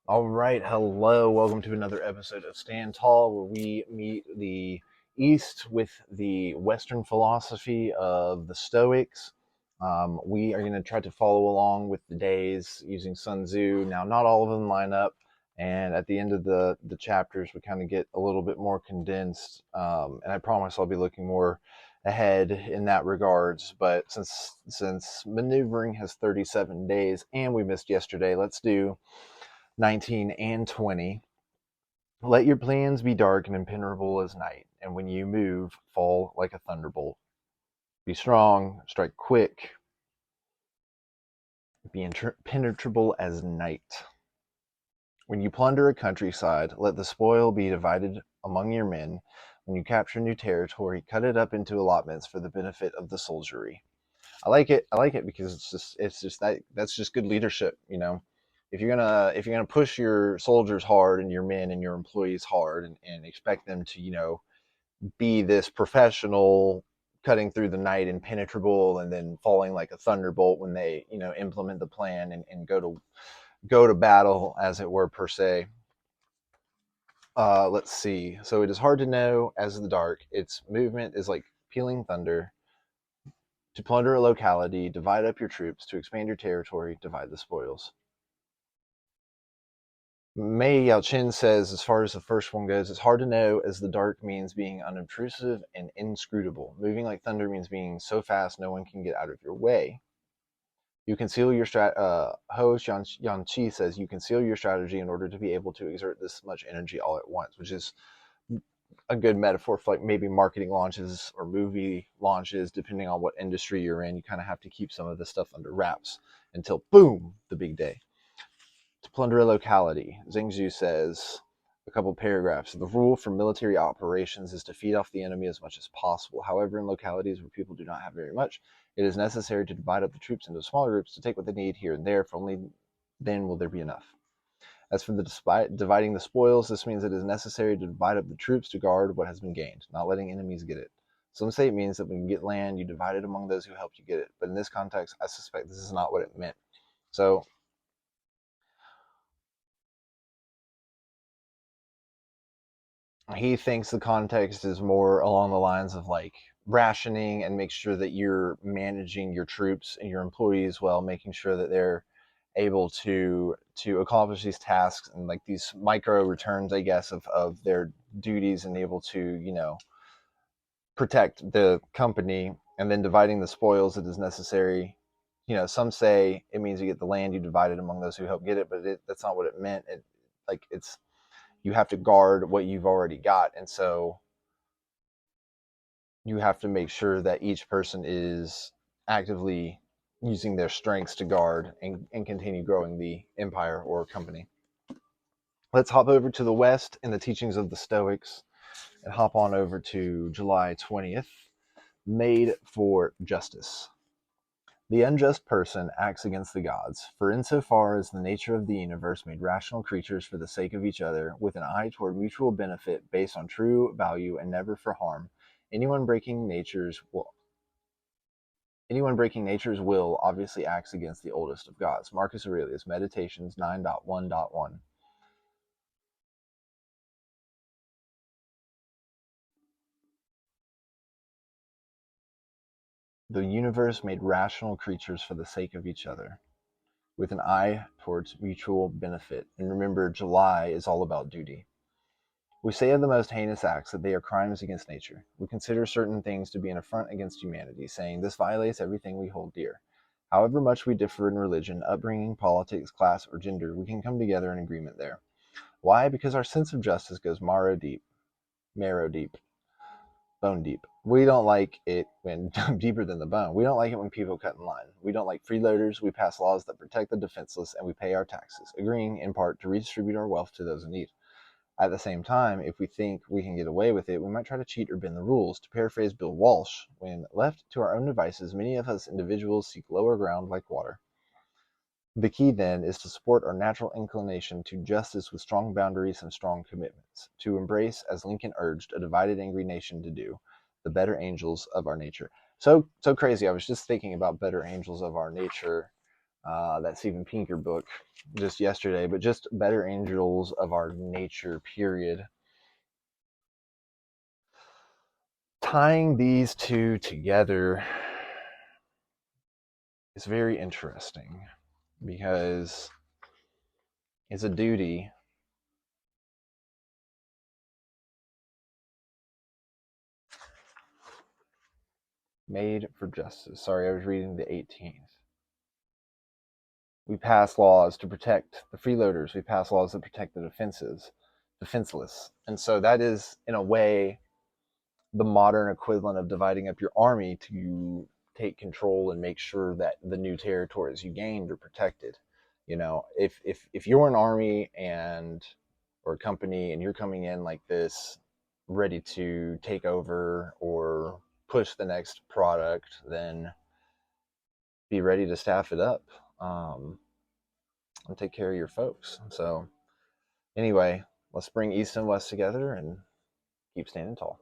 All right, hello. Welcome to another episode of Stand Tall, where we meet the East with the Western philosophy of the Stoics. We are going to try to follow along with the days using Sun Tzu. Now, not all of them line up, and at the end of the chapters, we kind of get a little bit more condensed. And I promise I'll be looking more ahead in that regards. But since maneuvering has 37 days and we missed yesterday, let's do 19 and 20. Let your plans be dark and impenetrable as night, and when you move, fall like a thunderbolt. Be strong, strike quick, be impenetrable as night. When you plunder a countryside, let the spoil be divided among your men. When you capture new territory, cut it up into allotments for the benefit of the soldiery. I like it. I like it because it's just that's just good leadership, you know. If you're gonna push your soldiers hard and your men and your employees hard and expect them to, be this professional cutting through the night impenetrable and then falling like a thunderbolt when they, implement the plan and go to battle, as it were, per se. Let's see. So it is hard to know as the dark. Its movement is like pealing thunder. To plunder a locality, divide up your troops. To expand your territory, divide the spoils. Mei Yao Chen says, as far as the first one goes, it's hard to know as the dark means being unobtrusive and inscrutable. Moving like thunder means being so fast no one can get out of your way. You conceal your Ho Yanqi says, you conceal your strategy in order to be able to exert this much energy all at once, which is a good metaphor for like maybe marketing launches or movie launches, depending on what industry you're in. You kind of have to keep some of this stuff under wraps until boom, the big day. To plunder a locality, Zhengzhou says, a couple paragraphs, the rule for military operations is to feed off the enemy as much as possible. However, in localities where people do not have very much, it is necessary to divide up the troops into smaller groups to take what they need here and there, for only then will there be enough. As for the dividing the spoils, this means it is necessary to divide up the troops to guard what has been gained, not letting enemies get it. Some say it means that when you get land, you divide it among those who helped you get it, but in this context, I suspect this is not what it meant. So he thinks the context is more along the lines of like rationing and make sure that you're managing your troops and your employees well, making sure that they're able to accomplish these tasks and like these micro returns, I guess, of their duties, and able to, protect the company, and then dividing the spoils that is necessary. Some say it means you get the land, you divide it among those who help get it, but that's not what it meant. It's you have to guard what you've already got, and so you have to make sure that each person is actively using their strengths to guard and continue growing the empire or company. Let's hop over to the West in the teachings of the Stoics and hop on over to July 20th. Made for justice. The unjust person acts against the gods, for insofar as the nature of the universe made rational creatures for the sake of each other, with an eye toward mutual benefit based on true value and never for harm, anyone breaking nature's will anyone breaking nature's will obviously acts against the oldest of gods. Marcus Aurelius, Meditations 9.1.1. The universe made rational creatures for the sake of each other, with an eye towards mutual benefit. And remember, July is all about duty. We say of the most heinous acts that they are crimes against nature. We consider certain things to be an affront against humanity, saying this violates everything we hold dear. However much we differ in religion, upbringing, politics, class, or gender, we can come together in agreement there. Why? Because our sense of justice goes marrow deep, bone deep. We don't like it when deeper than the bone. We don't like it when people cut in line. We don't like freeloaders. We pass laws that protect the defenseless, and we pay our taxes, agreeing in part to redistribute our wealth to those in need. At the same time, if we think we can get away with it, we might try to cheat or bend the rules. To paraphrase Bill Walsh, when left to our own devices, many of us individuals seek lower ground like water. The key, then, is to support our natural inclination to justice with strong boundaries and strong commitments, to embrace, as Lincoln urged a divided, angry nation to do, the better angels of our nature. So crazy. I was just thinking about better angels of our nature that Steven Pinker book just yesterday, but just better angels of our nature, period. Tying these two together is very interesting because it's a duty made for justice. Sorry, I was reading the 18th. We pass laws to protect the freeloaders. We pass laws that protect the defenseless. And so that is, in a way, the modern equivalent of dividing up your army to take control and make sure that the new territories you gained are protected. You know, if you're an army and or a company and you're coming in like this, ready to take over or push the next product, then be ready to staff it up, and take care of your folks. So anyway, let's bring East and West together and keep standing tall.